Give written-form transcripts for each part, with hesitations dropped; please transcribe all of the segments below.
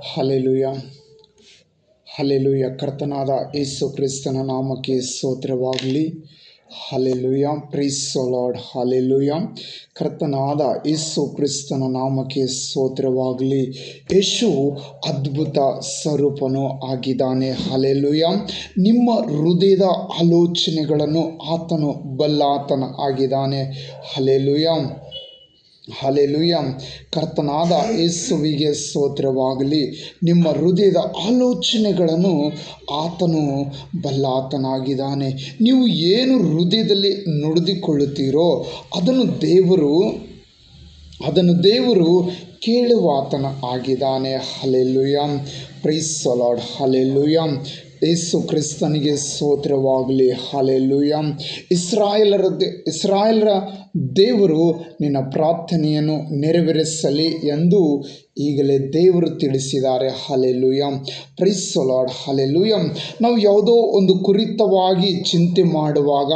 Hallelujah, hallelujah. ಕರ್ತನಾದ ಯೇಸು ಕ್ರಿಸ್ತನ ನಾಮಕ್ಕೆ ಸ್ತೋತ್ರವಾಗಲಿ. Hallelujah, praise the Lord. Hallelujah, ಕರ್ತನಾದ ಯೇಸು ಕ್ರಿಸ್ತನ ನಾಮಕ್ಕೆ ಸ್ತೋತ್ರವಾಗಲಿ. ಯೇಸು ಅದ್ಭುತ ಸ್ವರೂಪನು ಆಗಿದ್ದಾನೆ. ಹಲ್ಲೆಲೂಯ. ನಿಮ್ಮ ಹೃದಯದ ಆಲೋಚನೆಗಳನ್ನು ಆತನು ಬಲ್ಲಾತನ ಆಗಿದ್ದಾನೆ. Hallelujah, hallelujah. ಕರ್ತನಾದ ಯೇಸುವಿಗೆ ಸ್ತೋತ್ರವಾಗಲಿ. ನಿಮ್ಮ ಹೃದಯದ ಆಲೋಚನೆಗಳನ್ನು ಆತನು ಬಲ್ಲಾತನಾಗಿದ್ದಾನೆ. ನೀವು ಏನು ಹೃದಯದಲ್ಲಿ ನುಡಿದುಕೊಳ್ಳುತ್ತೀರೋ ಅದನ್ನು ದೇವರು ಕೇಳುವಾತನ ಆಗಿದ್ದಾನೆ. Hallelujah, praise the Lord. Hallelujah, Yesu ಕ್ರಿಸ್ತನಿಗೆ ಸ್ತೋತ್ರವಾಗಲಿ. ಹಲ್ಲೆಲೂಯ. ಇಸ್ರಾಯೇಲರ ದೇವರು ನಿನ್ನ ಪ್ರಾರ್ಥನೆಯನ್ನು ನೆರವೇರಿಸಲಿ ಎಂದು ಈಗಲೇ ದೇವರು ತಿಳಿಸಿದ್ದಾರೆ. Hallelujah, praise the Lord. Hallelujah. ನಾವು ಯಾವುದೋ ಒಂದು ಕುರಿತವಾಗಿ ಚಿಂತೆ ಮಾಡುವಾಗ,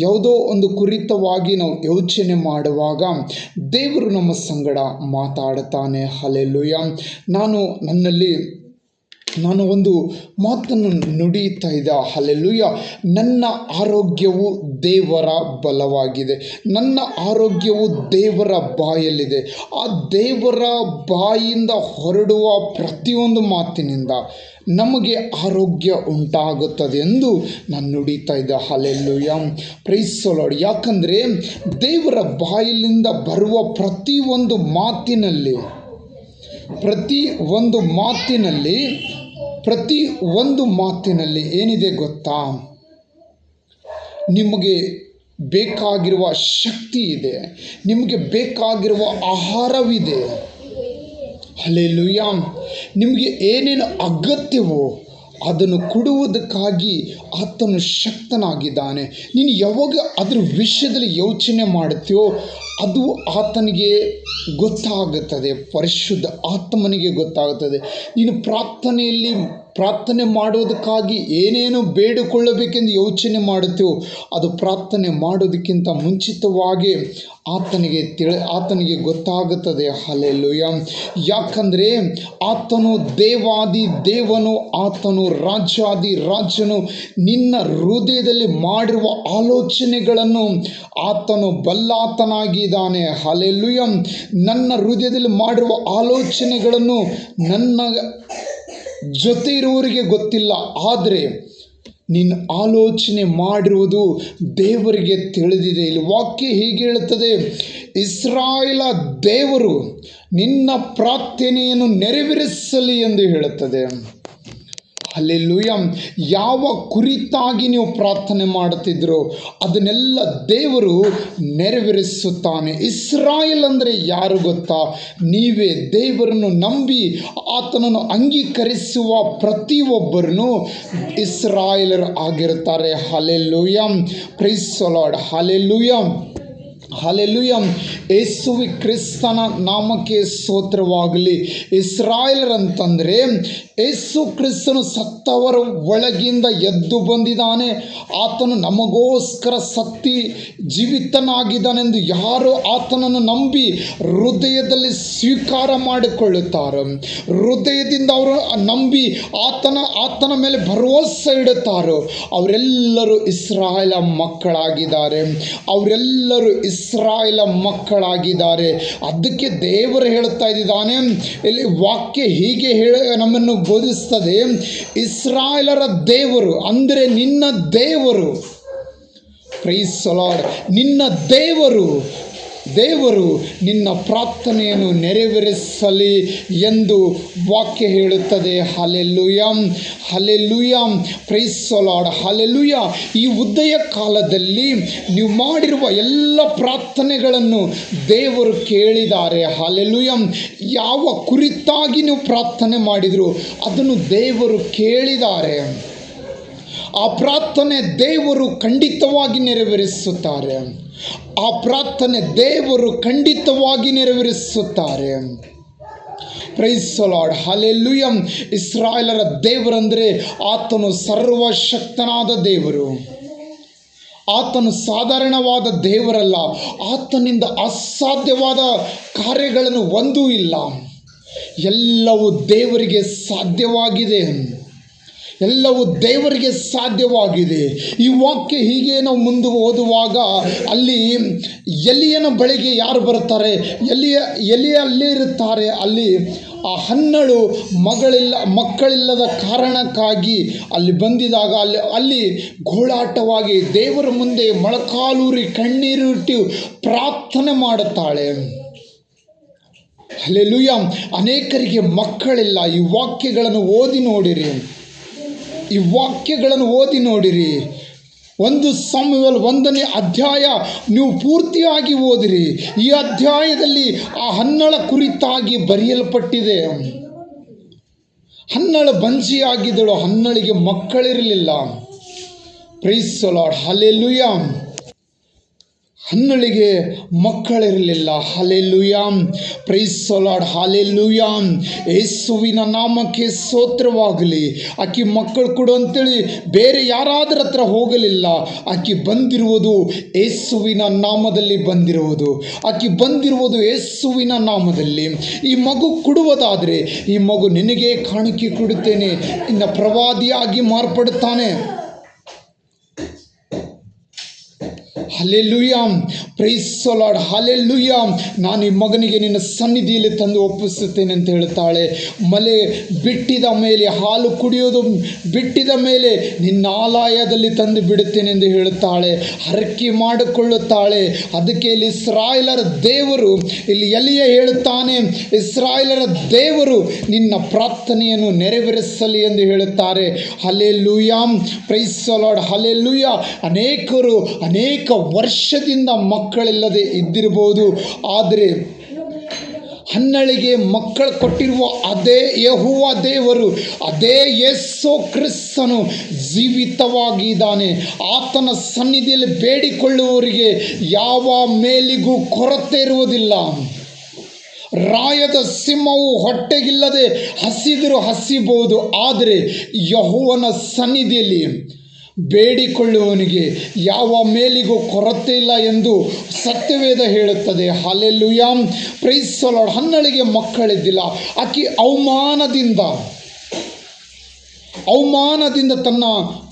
ಯಾವುದೋ ಒಂದು ಕುರಿತವಾಗಿ ನಾವು ಯೋಚನೆ ಮಾಡುವಾಗ ದೇವರು ನಮ್ಮ ಸಂಗಡ ಮಾತಾಡುತ್ತಾನೆ. ಹಲ್ಲೆಲೂಯ. ನಾನು ಒಂದು ಮಾತನ್ನು ನುಡಿಯುತ್ತಾ ಇದ್ದೆ. ಹಲ್ಲೆಲೂಯ. ನನ್ನ ಆರೋಗ್ಯವು ದೇವರ ಬಲವಾಗಿದೆ. ನನ್ನ ಆರೋಗ್ಯವು ದೇವರ ಬಾಯಲ್ಲಿದೆ. ಆ ದೇವರ ಬಾಯಿಂದ ಹೊರಡುವ ಪ್ರತಿಯೊಂದು ಮಾತಿನಿಂದ ನಮಗೆ ಆರೋಗ್ಯ ಉಂಟಾಗುತ್ತದೆ ಎಂದು ನಾನು ನುಡಿತಾ ಇದ್ದೆ. Hallelujah, praise the Lord. ಯಾಕಂದರೆ ದೇವರ ಬಾಯಲ್ಲಿಂದ ಬರುವ ಪ್ರತಿಯೊಂದು ಮಾತಿನಲ್ಲಿ ಏನಿದೆ ಗೊತ್ತಾ? ನಿಮಗೆ ಬೇಕಾಗಿರುವ ಶಕ್ತಿ ಇದೆ, ನಿಮಗೆ ಬೇಕಾಗಿರುವ ಆಹಾರವಿದೆ. ಹಲ್ಲೆಲೂಯ. ನಿಮಗೆ ಏನೇನು ಅಗತ್ಯವೋ ಅದನ್ನು ಕೊಡುವುದಕ್ಕಾಗಿ ಆತನು ಶಕ್ತನಾಗಿದ್ದಾನೆ. ನೀನು ಯಾವಾಗ ಅದರ ವಿಷಯದಲ್ಲಿ ಯೋಚನೆ ಮಾಡುತ್ತೀಯೋ ಅದು ಆತನಿಗೆ ಗೊತ್ತಾಗುತ್ತದೆ, ಪರಿಶುದ್ಧ ಆತ್ಮನಿಗೆ ಗೊತ್ತಾಗುತ್ತದೆ. ನೀನು ಪ್ರಾರ್ಥನೆ ಮಾಡುವುದಕ್ಕಾಗಿ ಏನೇನು ಬೇಡಿಕೊಳ್ಳಬೇಕೆಂದು ಯೋಚನೆ ಮಾಡುತ್ತೀವೋ ಅದು ಪ್ರಾರ್ಥನೆ ಮಾಡೋದಕ್ಕಿಂತ ಮುಂಚಿತವಾಗಿ ಆತನಿಗೆ ಗೊತ್ತಾಗುತ್ತದೆ. ಹಲ್ಲೆಲೂಯ. ಯಾಕಂದರೆ ಆತನು ದೇವಾದಿ ದೇವನು, ಆತನು ರಾಜಾದಿ ರಾಜನು. ನಿನ್ನ ಹೃದಯದಲ್ಲಿ ಮಾಡಿರುವ ಆಲೋಚನೆಗಳನ್ನು ಆತನು ಬಲ್ಲಾತನಾಗಿದ್ದಾನೆ. ಹಲ್ಲೆಲೂಯ. ನನ್ನ ಹೃದಯದಲ್ಲಿ ಮಾಡಿರುವ ಆಲೋಚನೆಗಳನ್ನು ನನ್ನ ಜೊತೆ ಇರುವವರಿಗೆ ಗೊತ್ತಿಲ್ಲ, ಆದರೆ ನೀನು ಆಲೋಚನೆ ಮಾಡಿರುವುದು ದೇವರಿಗೆ ತಿಳಿದಿದೆ. ಇಲ್ಲಿ ವಾಕ್ಯ ಹೀಗೆ ಹೇಳುತ್ತದೆ, ಇಸ್ರಾಯೇಲ ದೇವರು ನಿನ್ನ ಪ್ರಾರ್ಥನೆಯನ್ನು ನೆರವೇರಿಸಲಿ ಎಂದು ಹೇಳುತ್ತದೆ. ಹಲ್ಲೆಲೂಯ. ಯಾವ ಕುರಿತಾಗಿ ನೀವು ಪ್ರಾರ್ಥನೆ ಮಾಡುತ್ತಿದ್ರೋ ಅದನ್ನೆಲ್ಲ ದೇವರು ನೆರವೇರಿಸುತ್ತಾನೆ. ಇಸ್ರಾಯೇಲ್ ಅಂದರೆ ಯಾರು ಗೊತ್ತಾ? ನೀವೇ. ದೇವರನ್ನು ನಂಬಿ ಆತನನ್ನು ಅಂಗೀಕರಿಸುವ ಪ್ರತಿಯೊಬ್ಬರನ್ನು ಇಸ್ರಾಯೇಲರು ಆಗಿರುತ್ತಾರೆ. Hallelujah, praise the Lord. Hallelujah, hallelujah. ಯೇಸುವಿ ಕ್ರಿಸ್ತನ ನಾಮಕ್ಕೆ ಸ್ತೋತ್ರವಾಗಲಿ. ಇಸ್ರಾಯೇಲರಂತಂದರೆ ಯೇಸು ಕ್ರಿಸ್ತನು ಸತ್ತವರ ಒಳಗಿಂದ ಎದ್ದು ಬಂದಿದ್ದಾನೆ. ಆತನು ನಮಗೋಸ್ಕರ ಸತ್ತಿ ಜೀವಿತನಾಗಿದ್ದಾನೆಂದು ಯಾರು ಆತನನ್ನು ನಂಬಿ ಹೃದಯದಲ್ಲಿ ಸ್ವೀಕಾರ ಮಾಡಿಕೊಳ್ಳುತ್ತಾರೋ, ಹೃದಯದಿಂದ ಅವರು ನಂಬಿ ಆತನ ಮೇಲೆ ಭರವಸೆ ಇಡುತ್ತಾರೋ ಅವರೆಲ್ಲರೂ ಇಸ್ರಾಯೇಲ ಮಕ್ಕಳಾಗಿದ್ದಾರೆ. ಮಕ್ಕಳಾಗಿದ್ದಾರೆ. ಅದಕ್ಕೆ ದೇವರು ಹೇಳುತ್ತಾ ಇದ್ದಾನೆ, ಇಲ್ಲಿ ವಾಕ್ಯ ಹೀಗೆ ನಮ್ಮನ್ನು ಬೋಧಿಸ್ತದೆ. ಇಸ್ರಾಯೇಲರ ದೇವರು ಅಂದರೆ ನಿನ್ನ ದೇವರು. Praise the Lord. ನಿನ್ನ ದೇವರು ನಿನ್ನ ಪ್ರಾರ್ಥನೆಯನ್ನು ನೆರವೇರಿಸಲಿ ಎಂದು ವಾಕ್ಯ ಹೇಳುತ್ತದೆ. Hallelujah, hallelujah, praise the Lord. Hallelujah. ಈ ಉದಯ ಕಾಲದಲ್ಲಿ ನೀವು ಮಾಡಿರುವ ಎಲ್ಲ ಪ್ರಾರ್ಥನೆಗಳನ್ನು ದೇವರು ಕೇಳಿದ್ದಾರೆ. ಹಲ್ಲೆಲೂಯ. ಯಾವ ಕುರಿತಾಗಿ ನೀವು ಪ್ರಾರ್ಥನೆ ಮಾಡಿದ್ರು ಅದನ್ನು ದೇವರು ಕೇಳಿದ್ದಾರೆ. ಆ ಪ್ರಾರ್ಥನೆ ದೇವರು ಖಂಡಿತವಾಗಿ ನೆರವೇರಿಸುತ್ತಾರೆ. Praise the Lord. ಹಲ್ಲೆಲೂಯ. ಇಸ್ರಾಯೇಲರ ದೇವರಂದರೆ ಆತನು ಸರ್ವಶಕ್ತನಾದ ದೇವರು. ಆತನು ಸಾಧಾರಣವಾದ ದೇವರಲ್ಲ. ಆತನಿಂದ ಅಸಾಧ್ಯವಾದ ಕಾರ್ಯಗಳನ್ನು ಒಂದೂ ಇಲ್ಲ. ಎಲ್ಲವೂ ದೇವರಿಗೆ ಸಾಧ್ಯವಾಗಿದೆ. ಎಲ್ಲವೂ ದೇವರಿಗೆ ಸಾಧ್ಯವಾಗಿದೆ. ಈ ವಾಕ್ಯ ಹೀಗೆ ನಾವು ಮುಂದೆ ಓದುವಾಗ ಅಲ್ಲಿ ಎಲಿಯನ ಬಳಿಗೆ ಯಾರು ಬರ್ತಾರೆ? ಎಲಿಯ ಅಲ್ಲೇ ಇರುತ್ತಾರೆ. ಅಲ್ಲಿ ಆ ಹನ್ನಳು ಮಕ್ಕಳಿಲ್ಲದ ಕಾರಣಕ್ಕಾಗಿ ಅಲ್ಲಿ ಬಂದಿದಾಗ ಅಲ್ಲಿ ಗೋಳಾಟವಾಗಿ ದೇವರ ಮುಂದೆ ಮೊಳಕಾಲೂರಿ ಕಣ್ಣೀರಿಟ್ಟು ಪ್ರಾರ್ಥನೆ ಮಾಡುತ್ತಾಳೆ. ಹಲ್ಲೆಲೂಯಾ. ಅನೇಕರಿಗೆ ಮಕ್ಕಳಿಲ್ಲ. ಈ ವಾಕ್ಯಗಳನ್ನು ಓದಿ ನೋಡಿರಿ. 1 ಸಮುವೇಲ 1ನೇ ಅಧ್ಯಾಯ ನೀವು ಪೂರ್ತಿಯಾಗಿ ಓದಿರಿ. ಈ ಅಧ್ಯಾಯದಲ್ಲಿ ಆ ಹನ್ನಳ ಕುರಿತಾಗಿ ಬರೆಯಲ್ಪಟ್ಟಿದೆ. ಹನ್ನಳು ಬಂಜಿಯಾಗಿದ್ದಳು, ಹನ್ನಳಿಗೆ ಮಕ್ಕಳಿರಲಿಲ್ಲ. Praise the Lord, hallelujah. ಹನ್ನಳಿಗೆ ಮಕ್ಕಳಿರಲಿಲ್ಲ. Hallelujah, praise the Lord, hallelujah. ಯೇಸುವಿನ ನಾಮಕ್ಕೆ ಸ್ತೋತ್ರವಾಗಲಿ. ಆಕೆ ಮಕ್ಕಳು ಕೊಡು ಅಂತೇಳಿ ಬೇರೆ ಯಾರಾದ್ರ ಹತ್ರ ಹೋಗಲಿಲ್ಲ. ಆಕೆ ಬಂದಿರುವುದು ಯೇಸುವಿನ ನಾಮದಲ್ಲಿ ಬಂದಿರುವುದು ಯೇಸುವಿನ ನಾಮದಲ್ಲಿ. ಈ ಮಗು ಕೊಡುವುದಾದರೆ ಈ ಮಗು ನಿನಗೆ ಕಾಣಿಕೆ ಕೊಡುತ್ತೇನೆ, ಇನ್ನು ಪ್ರವಾದಿಯಾಗಿ ಮಾರ್ಪಡುತ್ತಾನೆ. Hallelujah, praise the Lord, hallelujah. ನಾನು ಈ ಮಗನಿಗೆ ನಿನ್ನ ಸನ್ನಿಧಿಯಲ್ಲಿ ತಂದು ಒಪ್ಪಿಸುತ್ತೇನೆ ಅಂತ ಹೇಳುತ್ತಾಳೆ. ಮಲೆ ಬಿಟ್ಟಿದ ಮೇಲೆ, ಹಾಲು ಕುಡಿಯೋದು ಬಿಟ್ಟಿದ ಮೇಲೆ ನಿನ್ನ ಆಲಯದಲ್ಲಿ ತಂದು ಬಿಡುತ್ತೇನೆ ಎಂದು ಹೇಳುತ್ತಾಳೆ. ಹರಕೆ ಮಾಡಿಕೊಳ್ಳುತ್ತಾಳೆ. ಅದಕ್ಕೆ ಇಲ್ಲಿ ಇಸ್ರಾಯೇಲರ ದೇವರು, ಇಲ್ಲಿ ಎಲಿಯ ಹೇಳುತ್ತಾನೆ, ಇಸ್ರಾಯೇಲರ ದೇವರು ನಿನ್ನ ಪ್ರಾರ್ಥನೆಯನ್ನು ನೆರವೇರಿಸಲಿ ಎಂದು ಹೇಳುತ್ತಾರೆ. Hallelujah, praise the Lord, hallelujah. ಅನೇಕ ವರ್ಷದಿಂದ ಮಕ್ಕಳಿಲ್ಲದೆ ಇದ್ದಿರಬಹುದು. ಆದರೆ ಹನ್ನಳಿಗೆ ಮಕ್ಕಳು ಕೊಟ್ಟಿರುವ ಅದೇ ಯೆಹೋವ ದೇವರು, ಅದೇ ಯೇಸು ಕ್ರಿಸ್ತನು ಜೀವಿತವಾಗಿದ್ದಾನೆ. ಆತನ ಸನ್ನಿಧಿಯಲ್ಲಿ ಬೇಡಿಕೊಳ್ಳುವವರಿಗೆ ಯಾವ ಮೇಲಿಗೂ ಕೊರತೆ ಇರುವುದಿಲ್ಲ. ರಾಯದ ಸಿಂಹವು ಹೊಟ್ಟೆಗಿಲ್ಲದೆ ಹಸಿದರೂ ಹಸಿಬಹುದು, ಆದರೆ ಯೆಹೋವನ ಸನ್ನಿಧಿಯಲ್ಲಿ ಬೇಡಿಕೊಳ್ಳುವವನಿಗೆ ಯಾವ ಮೇಲಿಗೂ ಕೊರತೆ ಇಲ್ಲ ಎಂದು ಸತ್ಯವೇದ ಹೇಳುತ್ತದೆ. Hallelujah, praise the Lord. ಹನ್ನಳಿಗೆ ಮಕ್ಕಳಿದ್ದಿಲ್ಲ. ಆಕೆ ಅವಮಾನದಿಂದ ತನ್ನ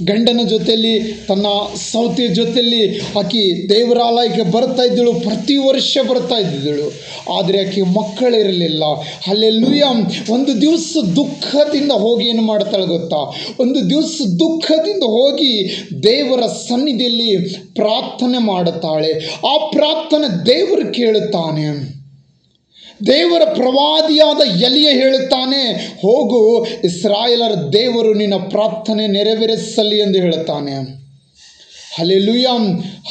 ಗಂಡನ ಜೊತೆಯಲ್ಲಿ, ತನ್ನ ಸೌತಿಯ ಜೊತೆಯಲ್ಲಿ ಆಕೆ ದೇವರಾಲಯಕ್ಕೆ ಬರ್ತಾ ಇದ್ದಳು. ಪ್ರತಿ ವರ್ಷ ಬರ್ತಾ ಇದ್ದಿದ್ದಳು. ಆದರೆ ಆಕೆ ಮಕ್ಕಳಿರಲಿಲ್ಲ. ಹಲ್ಲೆಲೂಯಾ. ಒಂದು ದಿವಸ ದುಃಖದಿಂದ ಹೋಗಿ ಏನು ಮಾಡ್ತಾಳೆ ಗೊತ್ತಾ? ಒಂದು ದಿವಸ ದುಃಖದಿಂದ ಹೋಗಿ ದೇವರ ಸನ್ನಿಧಿಯಲ್ಲಿ ಪ್ರಾರ್ಥನೆ ಮಾಡುತ್ತಾಳೆ. ಆ ಪ್ರಾರ್ಥನೆ ದೇವರು ಕೇಳುತ್ತಾನೆ. ದೇವರ ಪ್ರವಾದಿಯಾದ ಎಲಿಯ ಹೇಳುತ್ತಾನೆ, ಹೋಗು, ಇಸ್ರಾಯೇಲರ ದೇವರು ನಿನ್ನ ಪ್ರಾರ್ಥನೆ ನೆರವೇರಿಸಲಿ ಎಂದು ಹೇಳುತ್ತಾನೆ. Hallelujah,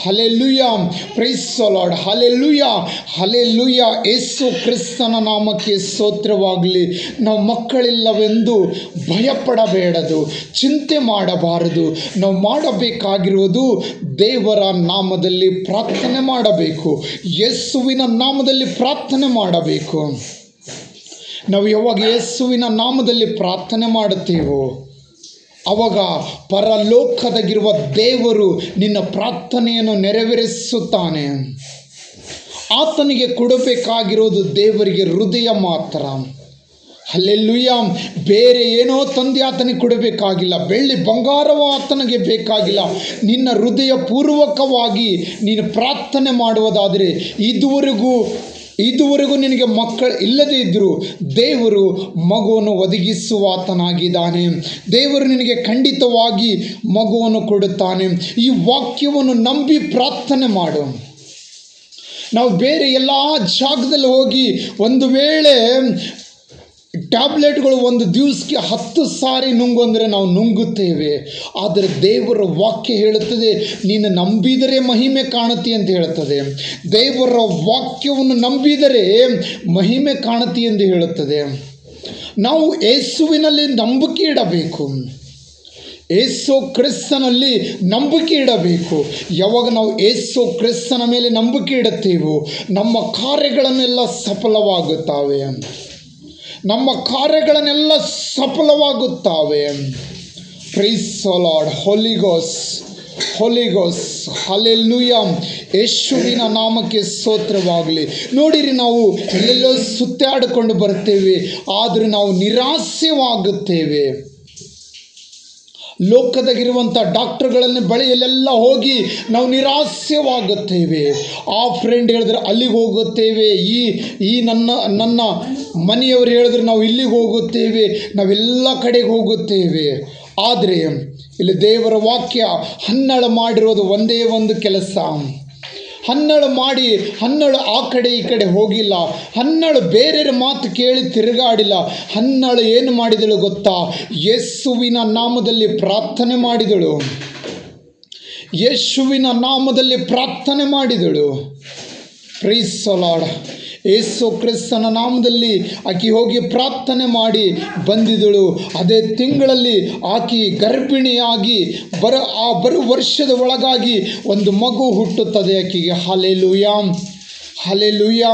hallelujah, praise the Lord, hallelujah, hallelujah. Yesu ಕ್ರಿಸ್ತನ ನಾಮಕ್ಕೆ ಸ್ತೋತ್ರವಾಗಲಿ. ನಾವು ಮಕ್ಕಳಿಲ್ಲವೆಂದು ಭಯಪಡಬೇಡದು, ಚಿಂತೆ ಮಾಡಬಾರದು. ನಾವು ಮಾಡಬೇಕಾಗಿರುವುದು ದೇವರ ನಾಮದಲ್ಲಿ ಪ್ರಾರ್ಥನೆ ಮಾಡಬೇಕು. ಯೇಸುವಿನ ನಾಮದಲ್ಲಿ ಪ್ರಾರ್ಥನೆ ಮಾಡಬೇಕು. ನಾವು ಯಾವಾಗ ಯೇಸುವಿನ ನಾಮದಲ್ಲಿ ಪ್ರಾರ್ಥನೆ ಮಾಡುತ್ತೇವೋ ಆವಾಗ ಪರಲೋಕದಾಗಿರುವ ದೇವರು ನಿನ್ನ ಪ್ರಾರ್ಥನೆಯನ್ನು ನೆರವೇರಿಸುತ್ತಾನೆ. ಆತನಿಗೆ ಕೊಡಬೇಕಾಗಿರೋದು ದೇವರಿಗೆ ಹೃದಯ ಮಾತ್ರ. ಹಲ್ಲೆಲೂಯಾ. ಬೇರೆ ಏನೋ ತಂದೆ ಆತನಿಗೆ ಕೊಡಬೇಕಾಗಿಲ್ಲ. ಬೆಳ್ಳಿ ಬಂಗಾರವೂ ಆತನಿಗೆ ಬೇಕಾಗಿಲ್ಲ. ನಿನ್ನ ಹೃದಯ ಪೂರ್ವಕವಾಗಿ ನೀನು ಪ್ರಾರ್ಥನೆ ಮಾಡುವುದಾದರೆ ಇದುವರೆಗೂ ನಿನಗೆ ಮಕ್ಕಳು ಇಲ್ಲದೇ ಇದ್ದರೂ ದೇವರು ಮಗುವನ್ನು ಒದಗಿಸುವ ಆತನಾಗಿದ್ದಾನೆ. ದೇವರು ನಿನಗೆ ಖಂಡಿತವಾಗಿ ಮಗುವನ್ನು ಕೊಡುತ್ತಾನೆ. ಈ ವಾಕ್ಯವನ್ನು ನಂಬಿ ಪ್ರಾರ್ಥನೆ ಮಾಡು. ನಾವು ಬೇರೆ ಎಲ್ಲ ಜಾಗದಲ್ಲಿ ಹೋಗಿ ಒಂದು ವೇಳೆ ಟ್ಯಾಬ್ಲೆಟ್ಗಳು ಒಂದು ದಿವಸಕ್ಕೆ 10 ಸಾರಿ ನುಂಗು ಅಂದರೆ ನಾವು ನುಂಗುತ್ತೇವೆ. ಆದರೆ ದೇವರ ವಾಕ್ಯ ಹೇಳುತ್ತದೆ, ನೀನು ನಂಬಿದರೆ ಮಹಿಮೆ ಕಾಣುತ್ತಿ ಅಂತ ಹೇಳುತ್ತದೆ. ದೇವರ ವಾಕ್ಯವನ್ನು ನಂಬಿದರೆ ಮಹಿಮೆ ಕಾಣುತ್ತಿ ಎಂದು ಹೇಳುತ್ತದೆ. ನಾವು ಯೇಸುವಿನಲ್ಲಿ ನಂಬಿಕೆ ಇಡಬೇಕು. ಯೇಸು ಕ್ರಿಸ್ತನಲ್ಲಿ ನಂಬಿಕೆ ಇಡಬೇಕು. ಯಾವಾಗ ನಾವು ಯೇಸು ಕ್ರಿಸ್ತನ ಮೇಲೆ ನಂಬಿಕೆ ಇಡುತ್ತೇವೋ ನಮ್ಮ ಕಾರ್ಯಗಳನ್ನೆಲ್ಲ ಸಫಲವಾಗುತ್ತವೆ. Praise the Lord, Holy Ghost, hallelujah. ಯೇಸುವಿನ ನಾಮಕ್ಕೆ ಸ್ತೋತ್ರವಾಗಲಿ. ನೋಡಿರಿ, ನಾವು ಎಲ್ಲೆಲ್ಲೋ ಸುತ್ತಾಡಿಕೊಂಡು ಬರ್ತೇವೆ, ಆದರೆ ನಾವು ನಿರಾಸೆವಾಗುತ್ತೇವೆ. ಲೋಕದಾಗಿರುವಂಥ ಡಾಕ್ಟರ್ಗಳನ್ನ ಬಳಿಯಲ್ಲೆಲ್ಲ ಹೋಗಿ ನಾವು ನಿರಾಸೆವಾಗುತ್ತೇವೆ. ಆ ಫ್ರೆಂಡ್ ಹೇಳಿದ್ರೆ ಅಲ್ಲಿಗೆ ಹೋಗುತ್ತೇವೆ, ಈ ನನ್ನ ಮನೆಯವರು ಹೇಳಿದ್ರೆ ನಾವು ಇಲ್ಲಿಗೆ ಹೋಗುತ್ತೇವೆ, ನಾವೆಲ್ಲ ಕಡೆಗೆ ಹೋಗುತ್ತೇವೆ. ಆದರೆ ಇಲ್ಲಿ ದೇವರ ವಾಕ್ಯ ಹನ್ನಳ ಮಾಡಿರೋದು ಒಂದೇ ಒಂದು ಕೆಲಸ. ಹನ್ನಳು ಮಾಡಿ ಹನ್ನಳು ಆ ಕಡೆ ಈ ಕಡೆ ಹೋಗಿಲ್ಲ. ಹನ್ನಳು ಬೇರೆಯರ ಮಾತು ಕೇಳಿ ತಿರುಗಾಡಿಲ್ಲ. ಹನ್ನಳು ಏನು ಮಾಡಿದಳು ಗೊತ್ತಾ? ಯೇಸುವಿನ ನಾಮದಲ್ಲಿ ಪ್ರಾರ್ಥನೆ ಮಾಡಿದಳು. ಯೇಸುವಿನ ನಾಮದಲ್ಲಿ ಪ್ರಾರ್ಥನೆ ಮಾಡಿದಳು. Price the lord. ಯೇಸು ಕ್ರಿಸ್ತನ ನಾಮದಲ್ಲಿ ಆಕೆ ಹೋಗಿ ಪ್ರಾರ್ಥನೆ ಮಾಡಿ ಬಂದಿದ್ದಳು. ಅದೇ ತಿಂಗಳಲ್ಲಿ ಆಕೆ ಗರ್ಭಿಣಿಯಾಗಿ ಬರು ವರ್ಷದ ಒಳಗಾಗಿ ಒಂದು ಮಗು ಹುಟ್ಟುತ್ತದೆ ಆಕೆಗೆ. Hallelujah, hallelujah,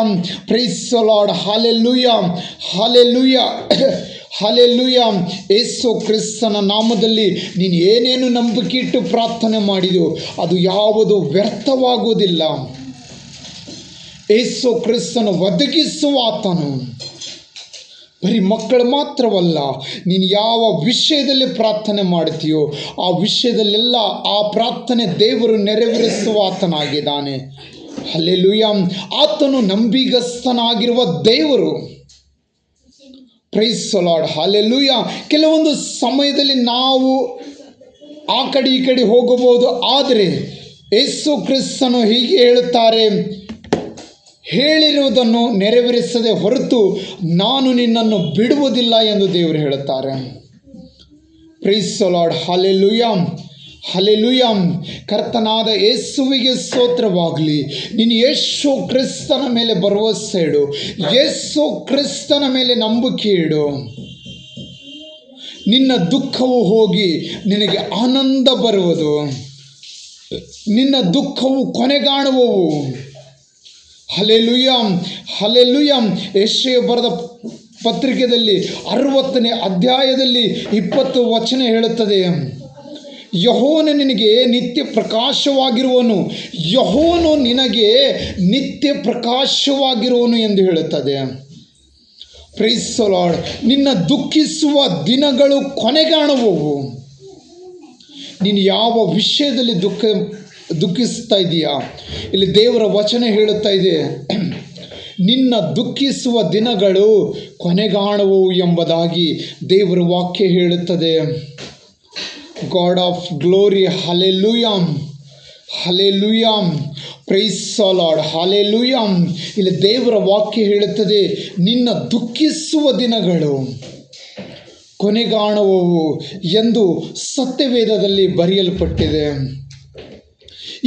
praise the Lord, hallelujah, hallelujah, hallelujah. Yesu ಕ್ರಿಸ್ತನ ನಾಮದಲ್ಲಿ ನೀನು ಏನೇನು ನಂಬಿಕೆ ಇಟ್ಟು ಪ್ರಾರ್ಥನೆ ಮಾಡಿದೆಯೋ ಅದು ಯಾವುದು ವ್ಯರ್ಥವಾಗುವುದಿಲ್ಲ. ಯೇಸು ಕ್ರಿಸ್ತನು ಒದಗಿಸುವ ಆತನು. ಬರೀ ಮಕ್ಕಳು ಮಾತ್ರವಲ್ಲ, ನೀನು ಯಾವ ವಿಷಯದಲ್ಲಿ ಪ್ರಾರ್ಥನೆ ಮಾಡ್ತೀಯೋ ಆ ವಿಷಯದಲ್ಲೆಲ್ಲ ಆ ಪ್ರಾರ್ಥನೆ ದೇವರು ನೆರವೇರಿಸುವ ಆತನಾಗಿದ್ದಾನೆ. ಹಲ್ಲೆಲೂಯಾ. ಆತನು ನಂಬಿಗಸ್ತನಾಗಿರುವ ದೇವರು. Praise the Lord, hallelujah. ಕೆಲವೊಂದು ಸಮಯದಲ್ಲಿ ನಾವು ಆ ಕಡೆ ಈ ಕಡೆ ಹೋಗಬಹುದು, ಆದರೆ ಯೇಸು ಕ್ರಿಸ್ತನು ಹೀಗೆ ಹೇಳುತ್ತಾರೆ, ಹೇಳಿರುವುದನ್ನು ನೆರವೇರಿಸದೆ ಹೊರತು ನಾನು ನಿನ್ನನ್ನು ಬಿಡುವುದಿಲ್ಲ ಎಂದು ದೇವರು ಹೇಳುತ್ತಾರೆ. Praise the Lord, hallelujah, hallelujah. ಕರ್ತನಾದ ಯೇಸುವಿಗೆ ಸ್ತೋತ್ರವಾಗಲಿ. ನೀನು ಯೇಸು ಕ್ರಿಸ್ತನ ಮೇಲೆ ಭರವಸೆ ಇಡು, ಯೇಸು ಕ್ರಿಸ್ತನ ಮೇಲೆ ನಂಬಿಕೆ ಇಡು. ನಿನ್ನ ದುಃಖವು ಹೋಗಿ ನಿನಗೆ ಆನಂದ ಬರುವುದು. ನಿನ್ನ ದುಃಖವು ಕೊನೆಗಾಣುವವು. Hallelujah, hallelujah. ಯೆಶಾಯ ಬರೆದ ಪತ್ರಿಕೆಯಲ್ಲಿ 60ನೇ ಅಧ್ಯಾಯದಲ್ಲಿ 20 ವಚನ ಹೇಳುತ್ತದೆ, ಯೆಹೋವನು ನಿನಗೆ ನಿತ್ಯ ಪ್ರಕಾಶವಾಗಿರುವನು, ಯೆಹೋವನು ನಿನಗೆ ನಿತ್ಯ ಪ್ರಕಾಶವಾಗಿರುವನು ಎಂದು ಹೇಳುತ್ತದೆ. Praise the Lord. ನಿನ್ನ ದುಃಖಿಸುವ ದಿನಗಳು ಕೊನೆಗಾಣುವವು. ನೀನು ಯಾವ ವಿಷಯದಲ್ಲಿ ದುಃಖಿಸ್ತಾ ಇದೆಯಾ? ಇಲ್ಲಿ ದೇವರ ವಚನ ಹೇಳುತ್ತಾ ಇದೆ, ನಿನ್ನ ದುಃಖಿಸುವ ದಿನಗಳು ಕೊನೆಗಾಣುವವು ಎಂಬುದಾಗಿ ದೇವರ ವಾಕ್ಯ ಹೇಳುತ್ತದೆ. God of glory, hallelujah, hallelujah, praise the Lord, hallelujah. ಇಲ್ಲಿ ದೇವರ ವಾಕ್ಯ ಹೇಳುತ್ತದೆ, ನಿನ್ನ ದುಃಖಿಸುವ ದಿನಗಳು ಕೊನೆಗಾಣುವವು ಎಂದು ಸತ್ಯವೇದದಲ್ಲಿ ಬರೆಯಲ್ಪಟ್ಟಿದೆ.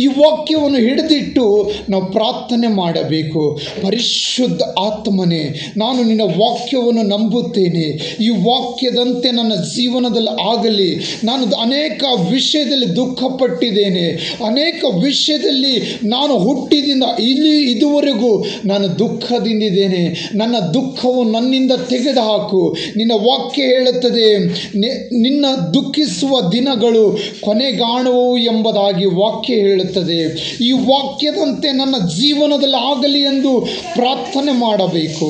ಈ ವಾಕ್ಯವನ್ನು ಹಿಡಿದಿಟ್ಟು ನಾವು ಪ್ರಾರ್ಥನೆ ಮಾಡಬೇಕು. ಪರಿಶುದ್ಧ ಆತ್ಮನೇ, ನಾನು ನಿನ್ನ ವಾಕ್ಯವನ್ನು ನಂಬುತ್ತೇನೆ. ಈ ವಾಕ್ಯದಂತೆ ನನ್ನ ಜೀವನದಲ್ಲಿ ಆಗಲಿ. ನಾನು ಅನೇಕ ವಿಷಯದಲ್ಲಿ ದುಃಖಪಟ್ಟಿದ್ದೇನೆ. ಅನೇಕ ವಿಷಯದಲ್ಲಿ ನಾನು ಹುಟ್ಟಿದಿಂದ ಇದುವರೆಗೂ ನಾನು ದುಃಖದಿಂದಿದ್ದೇನೆ. ನನ್ನ ದುಃಖವು ನನ್ನಿಂದ ತೆಗೆದುಹಾಕು. ನಿನ್ನ ವಾಕ್ಯ ಹೇಳುತ್ತದೆ, ನಿನ್ನ ದುಃಖಿಸುವ ದಿನಗಳು ಕೊನೆಗಾಣುವವು ಎಂಬುದಾಗಿ ವಾಕ್ಯ ಹೇಳುತ್ತದೆ. ಈ ವಾಕ್ಯದಂತೆ ನನ್ನ ಜೀವನದಲ್ಲಿ ಆಗಲಿ ಎಂದು ಪ್ರಾರ್ಥನೆ ಮಾಡಬೇಕು.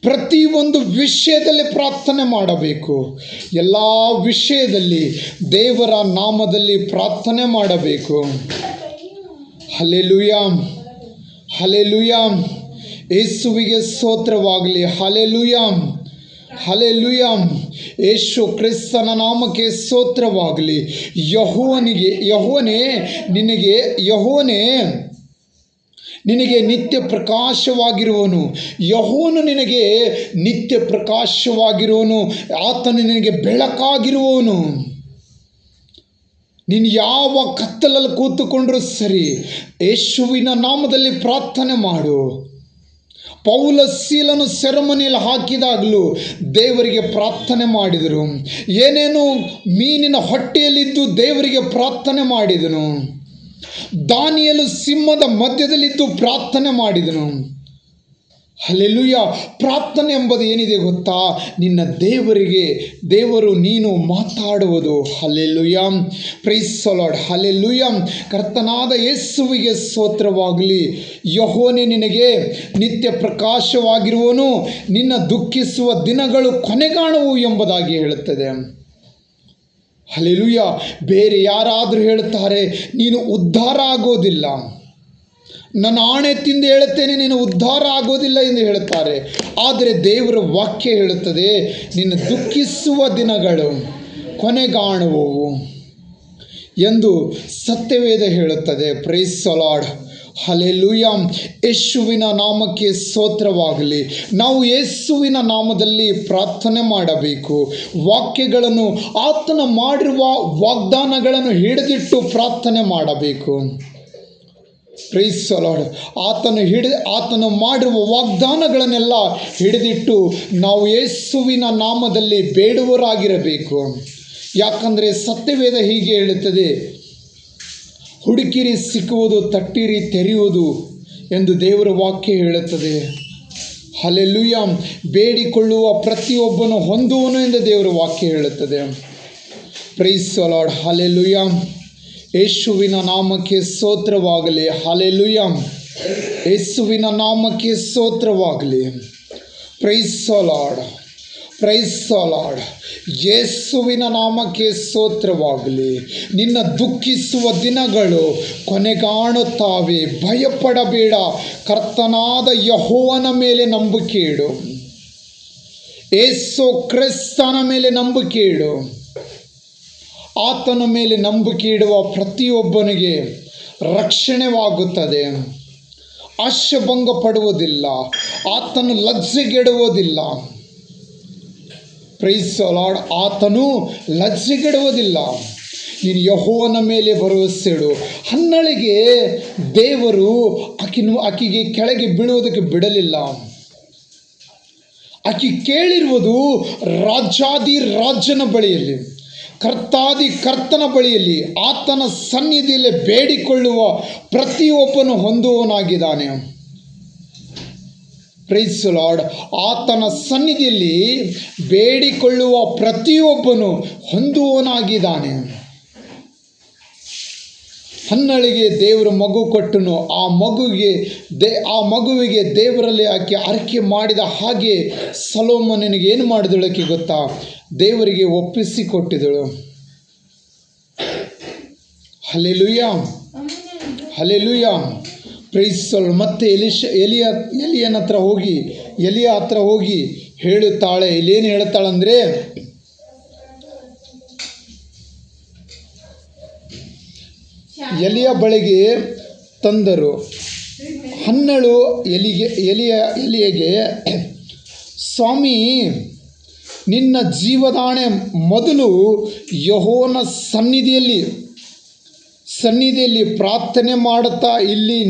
ಪ್ರತಿಯೊಂದು ವಿಷಯದಲ್ಲಿ ಪ್ರಾರ್ಥನೆ ಮಾಡಬೇಕು. ಎಲ್ಲ ವಿಷಯದಲ್ಲಿ ದೇವರ ನಾಮದಲ್ಲಿ ಪ್ರಾರ್ಥನೆ ಮಾಡಬೇಕು. Hallelujah, hallelujah. ಯೇಸುವಿಗೆ ಸ್ತೋತ್ರವಾಗಲಿ. Hallelujah, hallelujah. ಯೇಸು ಕ್ರಿಸ್ತನ ನಾಮಕ್ಕೆ ಸ್ತೋತ್ರವಾಗಲಿ. ಯೆಹೋವನೇ ನಿನಗೆ ನಿತ್ಯ ಪ್ರಕಾಶವಾಗಿರುವನು. ಯೆಹೋವನು ನಿನಗೆ ನಿತ್ಯ ಪ್ರಕಾಶವಾಗಿರುವನು. ಆತನು ನಿನಗೆ ಬೆಳಕಾಗಿರುವವನು. ನೀನು ಯಾವ ಕತ್ತಲಲ್ಲಿ ಕೂತುಕೊಂಡ್ರೂ ಸರಿ, ಯೇಸುವಿನ ನಾಮದಲ್ಲಿ ಪ್ರಾರ್ಥನೆ ಮಾಡು. ಪೌಲ ಸೀಲನು ಸೆರೆಮನೆಯಲ್ಲಿ ಹಾಕಿದಾಗಲೂ ದೇವರಿಗೆ ಪ್ರಾರ್ಥನೆ ಮಾಡಿದರು. ಏನೇನು ಮೀನಿನ ಹೊಟ್ಟೆಯಲ್ಲಿದ್ದು ದೇವರಿಗೆ ಪ್ರಾರ್ಥನೆ ಮಾಡಿದನು. ದಾನಿಯೇಲನು ಸಿಂಹದ ಮಧ್ಯದಲ್ಲಿದ್ದು ಪ್ರಾರ್ಥನೆ ಮಾಡಿದನು. ಹಲ್ಲೆಲೂಯ. ಪ್ರಾರ್ಥನೆ ಎಂಬುದು ಏನಿದೆ ಗೊತ್ತಾ? ನಿನ್ನ ದೇವರು ನೀನು ಮಾತಾಡುವುದು. Hallelujah. Praise the Lord. Hallelujah. ಕರ್ತನಾದ ಯೇಸುವಿಗೆ ಸ್ತೋತ್ರವಾಗಲಿ. ಯೆಹೋವನೇ ನಿನಗೆ ನಿತ್ಯ ಪ್ರಕಾಶವಾಗಿರುವನು, ನಿನ್ನ ದುಃಖಿಸುವ ದಿನಗಳು ಕೊನೆಗಾಣುವು ಎಂಬುದಾಗಿ ಹೇಳುತ್ತದೆ. ಹಲ್ಲೆಲೂಯ. ಬೇರೆ ಯಾರಾದರೂ ಹೇಳುತ್ತಾರೆ, ನೀನು ಉದ್ಧಾರ ಆಗೋದಿಲ್ಲ, ನನ್ನ ಆಣೆ ತಿಂದು ಹೇಳುತ್ತೇನೆ, ನೀನು ಉದ್ಧಾರ ಆಗೋದಿಲ್ಲ ಎಂದು ಹೇಳುತ್ತಾರೆ. ಆದರೆ ದೇವರ ವಾಕ್ಯ ಹೇಳುತ್ತದೆ, ನಿನ್ನ ದುಃಖಿಸುವ ದಿನಗಳು ಕೊನೆಗಾಣುವವು ಎಂದು ಸತ್ಯವೇದ ಹೇಳುತ್ತದೆ. Praise the Lord. ಹಲ್ಲೆಲೂಯ. ಯೇಸುವಿನ ನಾಮಕ್ಕೆ ಸ್ತೋತ್ರವಾಗಲಿ. ನಾವು ಯೇಸುವಿನ ನಾಮದಲ್ಲಿ ಪ್ರಾರ್ಥನೆ ಮಾಡಬೇಕು. ವಾಕ್ಯಗಳನ್ನು, ಆತನ ಮಾಡಿರುವ ವಾಗ್ದಾನಗಳನ್ನು ಹಿಡಿದಿಟ್ಟು ಪ್ರಾರ್ಥನೆ ಮಾಡಬೇಕು. Praise the Lord. ಆತನು ಮಾಡಿರುವ ವಾಗ್ದಾನಗಳನ್ನೆಲ್ಲ ಹಿಡಿದಿಟ್ಟು ನಾವು ಯೇಸುವಿನ ನಾಮದಲ್ಲಿ ಬೇಡುವರಾಗಿರಬೇಕು. ಯಾಕಂದರೆ ಸತ್ಯವೇದ ಹೀಗೆ ಹೇಳುತ್ತದೆ, ಹುಡುಕಿರಿ ಸಿಕ್ಕುವುದು, ತಟ್ಟಿರಿ ತೆರೆಯುವುದು ಎಂದು ದೇವರ ವಾಕ್ಯ ಹೇಳುತ್ತದೆ. ಹಲ್ಲೆಲೂಯ. ಬೇಡಿಕೊಳ್ಳುವ ಪ್ರತಿಯೊಬ್ಬನು ಹೊಂದುವನು ಎಂದು ದೇವರ ವಾಕ್ಯ ಹೇಳುತ್ತದೆ. Praise the Lord. ಹಲ್ಲೆಲೂಯ. ಯೇಸುವಿನ ನಾಮಕ್ಕೆ ಸ್ತೋತ್ರವಾಗಲಿ. ಹಲ್ಲೆಲೂಯ. ಯೇಸುವಿನ ನಾಮಕ್ಕೆ ಸ್ತೋತ್ರವಾಗಲಿ. Praise the Lord. Praise the Lord. ಯೇಸುವಿನ ನಾಮಕ್ಕೆ ಸ್ತೋತ್ರವಾಗಲಿ. ನಿನ್ನ ದುಃಖಿಸುವ ದಿನಗಳು ಕೊನೆಗಾಣುತ್ತಾವೆ. ಭಯಪಡಬೇಡ. ಕರ್ತನಾದ ಯೆಹೋವನ ಮೇಲೆ ನಂಬಿಕೆ ಇಡು. ಯೇಸು ಕ್ರಿಸ್ತನ ಮೇಲೆ ನಂಬಿಕೆ ಇಡು. ಆತನ ಮೇಲೆ ನಂಬಿಕೆ ಇಡುವ ಪ್ರತಿಯೊಬ್ಬನಿಗೆ ರಕ್ಷಣೆವಾಗುತ್ತದೆ. ಆಶಾಭಂಗ ಪಡುವುದಿಲ್ಲ. ಆತನು ಲಜ್ಜೆಗೆಡುವುದಿಲ್ಲ. Price the Lord. ಆತನು ಲಜ್ಜೆಗೆಡುವುದಿಲ್ಲ. ನೀನು ಯೆಹೋವನ ಮೇಲೆ ಭರವಸೆ ಇಡು. ಹನ್ನಳಿಗೆ ದೇವರು ಆಕೆಗೆ ಕೆಳಗೆ ಬೀಳುವುದಕ್ಕೆ ಬಿಡಲಿಲ್ಲ. ಆಕೆ ಕೇಳಿರುವುದು ರಾಜಾದಿ ರಾಜನ ಬಳಿಯಲ್ಲಿ, ಕರ್ತಾದಿ ಕರ್ತನ ಬಳಿಯಲ್ಲಿ, ಆತನ ಸನ್ನಿಧಿಯಲ್ಲಿ ಬೇಡಿಕೊಳ್ಳುವ ಪ್ರತಿಯೊಬ್ಬನು ಹೊಂದುವನಾಗಿದ್ದಾನೆ. Price the lord. ಆತನ ಸನ್ನಿಧಿಯಲ್ಲಿ ಬೇಡಿಕೊಳ್ಳುವ ಪ್ರತಿಯೊಬ್ಬನು ಹೊಂದುವನಾಗಿದ್ದಾನೆ. ಹನ್ನಳಿಗೆ ದೇವರು ಮಗು ಕೊಟ್ಟನು. ಆ ಮಗುವಿಗೆ ದೇವರಲ್ಲಿ ಆಕೆ ಅರಿಕೆ ಮಾಡಿದ ಹಾಗೆ ಸೊಲೊಮೋನನಿಗೆ ಏನು ಮಾಡಿದಳು ಆಕೆ ಗೊತ್ತಾ? ದೇವರಿಗೆ ಒಪ್ಪಿಸಿಕೊಟ್ಟಿದಳು. Hallelujah. Hallelujah. Praise the Lord. ಮತ್ತೆ ಎಲಿಯನ ಹತ್ರ ಹೋಗಿ ಹೇಳುತ್ತಾಳೆ. ಇಲ್ಲೇನು ಹೇಳುತ್ತಾಳಂದರೆ, ಎಲಿಯ ಬಳಿಗೆ ತಂದರು. ಹನ್ನಳು ಎಲಿಯಗೆ, ಸ್ವಾಮಿ, ನಿನ್ನ ಜೀವದಾಣೆ ಮೊದಲು ಯೆಹೋವನ ಸನ್ನಿಧಿಯಲ್ಲಿ ಪ್ರಾರ್ಥನೆ ಮಾಡುತ್ತಾ ಇಲ್ಲಿ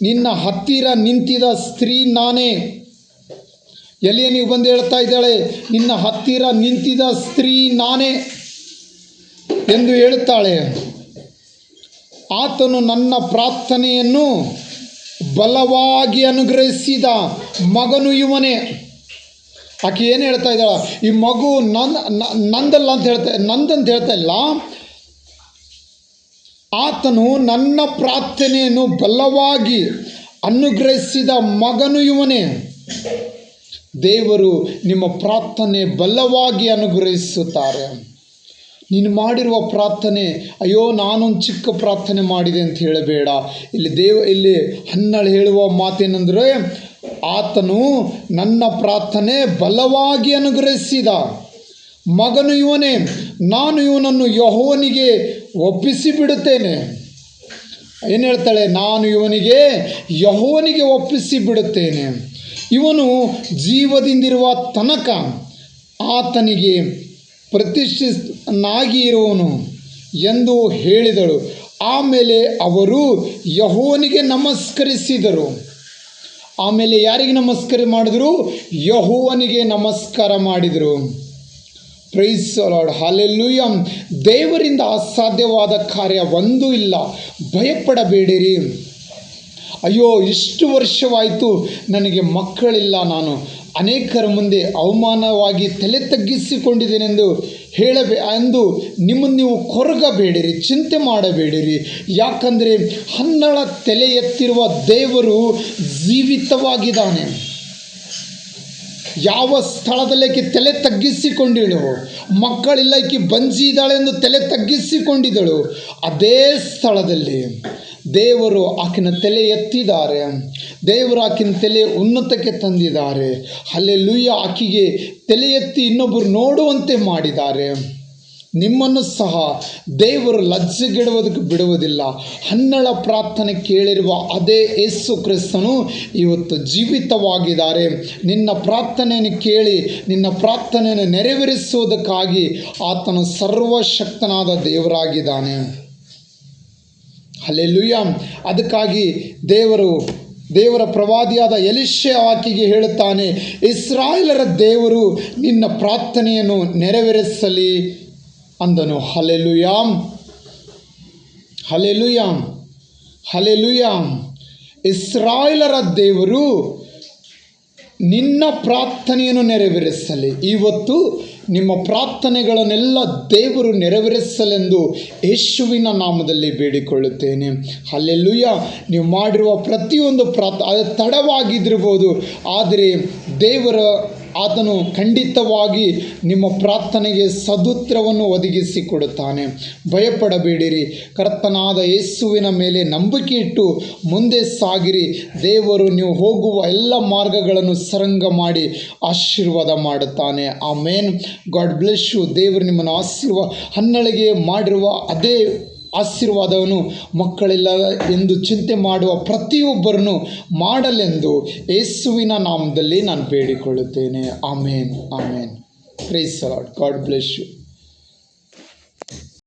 ನಿನ್ನ ಹತ್ತಿರ ನಿಂತಿದ್ದ ಸ್ತ್ರೀ ನಾನೇ. ಎಲಿಯನಿಗೆ ಬಂದು ಹೇಳ್ತಾ ಇದ್ದಾಳೆ, ನಿನ್ನ ಹತ್ತಿರ ನಿಂತಿದ್ದ ಸ್ತ್ರೀ ನಾನೇ ಎಂದು ಹೇಳುತ್ತಾಳೆ. ಆತನು ನನ್ನ ಪ್ರಾರ್ಥನೆಯನ್ನು ಬಲವಾಗಿ ಅನುಗ್ರಹಿಸಿದ ಮಗನು ಇವನೇ. ಆಕೆ ಏನು ಹೇಳ್ತಾ ಇದ್ದಾಳ? ಈ ಮಗು ನಂದಲ್ಲ ಅಂತ ನಂದಂತ ಹೇಳ್ತಾ ಇಲ್ಲ. ಆತನು ನನ್ನ ಪ್ರಾರ್ಥನೆಯನ್ನು ಬಲವಾಗಿ ಅನುಗ್ರಹಿಸಿದ ಮಗನು ಇವನೇ. ದೇವರು ನಿಮ್ಮ ಪ್ರಾರ್ಥನೆ ಬಲವಾಗಿ ಅನುಗ್ರಹಿಸುತ್ತಾರೆ. ನೀನು ಮಾಡಿರುವ ಪ್ರಾರ್ಥನೆ, ಅಯ್ಯೋ ನಾನೊಂದು ಚಿಕ್ಕ ಪ್ರಾರ್ಥನೆ ಮಾಡಿದೆ ಅಂತ ಹೇಳಬೇಡ. ಇಲ್ಲಿ ಹನ್ನಳು ಹೇಳುವ ಮಾತೇನೆಂದರೆ, ಆತನು ನನ್ನ ಪ್ರಾರ್ಥನೆ ಬಲವಾಗಿ ಅನುಗ್ರಹಿಸಿದ ಮಗನು ಇವನೇ. ನಾನು ಇವನನ್ನು ಯೆಹೋವನಿಗೆ ಒಪ್ಪಿಸಿಬಿಡುತ್ತೇನೆ. ಏನು ಹೇಳ್ತಾಳೆ? ನಾನು ಯೆಹೋವನಿಗೆ ಒಪ್ಪಿಸಿಬಿಡುತ್ತೇನೆ. ಇವನು ಜೀವದಿಂದಿರುವ ತನಕ ಆತನಿಗೆ ಪ್ರತಿಷ್ಠಿತನಾಗಿ ಇರುವನು ಎಂದು ಹೇಳಿದಳು. ಆಮೇಲೆ ಅವರು ಯೆಹೋವನಿಗೆ ನಮಸ್ಕರಿಸಿದರು. ಆಮೇಲೆ ಯಾರಿಗೆ ನಮಸ್ಕಾರ ಮಾಡಿದರು? ಯೆಹೋವನಿಗೆ ನಮಸ್ಕಾರ ಮಾಡಿದರು. Praise the Lord. ಹಲ್ಲೆಲೂಯಾ. ದೇವರಿಂದ ಅಸಾಧ್ಯವಾದ ಕಾರ್ಯ ಒಂದೂ ಇಲ್ಲ. ಭಯಪಡಬೇಡಿರಿ. ಅಯ್ಯೋ ಇಷ್ಟು ವರ್ಷವಾಯಿತು ನನಗೆ ಮಕ್ಕಳಿಲ್ಲ, ನಾನು ಅನೇಕರ ಮುಂದೆ ಅವಮಾನವಾಗಿ ತಲೆ ತಗ್ಗಿಸಿಕೊಂಡಿದ್ದೇನೆಂದು ಎಂದು ನಿಮ್ಮನ್ನು ನೀವು ಕೊರಗಬೇಡಿರಿ, ಚಿಂತೆ ಮಾಡಬೇಡಿರಿ. ಯಾಕಂದರೆ ಹನ್ನಳ ತಲೆ ಎತ್ತಿರುವ ದೇವರು ಜೀವಿತವಾಗಿದ್ದಾನೆ. ಯಾವ ಸ್ಥಳದಲ್ಲಿಕ್ಕೆ ತಲೆ ತಗ್ಗಿಸಿಕೊಂಡಿಳು, ಮಕ್ಕಳಿಲ್ಲ, ಈಕೆ ಬಂಜಿ ಇದ್ದಾಳೆ ಎಂದು ತಲೆ ತಗ್ಗಿಸಿಕೊಂಡಿದ್ದಳು, ಅದೇ ಸ್ಥಳದಲ್ಲಿ ದೇವರು ಆಕಿನ ತಲೆ ಎತ್ತಿದ್ದಾರೆ. ದೇವರು ಆಕಿನ ತಲೆ ಉನ್ನತಕ್ಕೆ ತಂದಿದ್ದಾರೆ. ಹಲ್ಲೆಲೂಯ. ಆಕೆಗೆ ತಲೆ ಎತ್ತಿ ಇನ್ನೊಬ್ಬರು ನೋಡುವಂತೆ ಮಾಡಿದ್ದಾರೆ. ನಿಮ್ಮನ್ನು ಸಹ ದೇವರು ಲಜ್ಜೆಗೆಡುವುದಕ್ಕೆ ಬಿಡುವುದಿಲ್ಲ. ಹನ್ನಳ ಪ್ರಾರ್ಥನೆ ಕೇಳಿರುವ ಅದೇ ಯೇಸು ಕ್ರಿಸ್ತನು ಇವತ್ತು ಜೀವಿತವಾಗಿದ್ದಾರೆ. ನಿನ್ನ ಪ್ರಾರ್ಥನೆಯನ್ನು ಕೇಳಿ ನಿನ್ನ ಪ್ರಾರ್ಥನೆಯನ್ನು ನೆರವೇರಿಸುವುದಕ್ಕಾಗಿ ಆತನು ಸರ್ವಶಕ್ತನಾದ ದೇವರಾಗಿದ್ದಾನೆ. ಹಲ್ಲೆಲೂಯ. ಅದಕ್ಕಾಗಿ ದೇವರ ಪ್ರವಾದಿಯಾದ ಎಲೀಷ ಆಕೆಗೆ ಹೇಳುತ್ತಾನೆ, ಇಸ್ರಾಯೇಲರ ದೇವರು ನಿನ್ನ ಪ್ರಾರ್ಥನೆಯನ್ನು ನೆರವೇರಿಸಲಿ ಅಂದನು. Hallelujah, hallelujah, hallelujah. ಇಸ್ರಾಯೇಲರ ದೇವರು ನಿನ್ನ ಪ್ರಾರ್ಥನೆಯನ್ನು ನೆರವೇರಿಸಲಿ. ಇವತ್ತು ನಿಮ್ಮ ಪ್ರಾರ್ಥನೆಗಳನ್ನೆಲ್ಲ ದೇವರು ನೆರವೇರಿಸಲೆಂದು ಯೇಸುವಿನ ನಾಮದಲ್ಲಿ ಬೇಡಿಕೊಳ್ಳುತ್ತೇನೆ. ಹಲ್ಲೆಲೂಯ. ನೀವು ಮಾಡಿರುವ ಪ್ರತಿಯೊಂದು ಅದು ತಡವಾಗಿದ್ದಿರ್ಬೋದು, ಆದರೆ ಆತನು ಖಂಡಿತವಾಗಿ ನಿಮ್ಮ ಪ್ರಾರ್ಥನೆಗೆ ಸದುತ್ತರವನ್ನು ಒದಗಿಸಿಕೊಡುತ್ತಾನೆ. ಭಯಪಡಬೇಡಿರಿ. ಕರ್ತನಾದ ಯೇಸುವಿನ ಮೇಲೆ ನಂಬಿಕೆ ಇಟ್ಟು ಮುಂದೆ ಸಾಗಿರಿ. ದೇವರು ನೀವು ಹೋಗುವ ಎಲ್ಲ ಮಾರ್ಗಗಳನ್ನು ಸರಂಗ ಮಾಡಿ ಆಶೀರ್ವಾದ ಮಾಡುತ್ತಾನೆ. ಆಮೇನ್. God bless you. ದೇವರು ನಿಮ್ಮನ್ನು ಹನ್ನಳಿಗೆ ಮಾಡಿರುವ ಅದೇ ಆಶೀರ್ವಾದವನ್ನು ಮಕ್ಕಳಿಲ್ಲ ಎಂದು ಚಿಂತೆ ಮಾಡುವ ಪ್ರತಿಯೊಬ್ಬರನ್ನು ಮಾಡಲೆಂದು ಯೇಸುವಿನ ನಾಮದಲ್ಲಿ ನಾನು ಬೇಡಿಕೊಳ್ಳುತ್ತೇನೆ. Amen, amen. Praise the Lord. God bless you.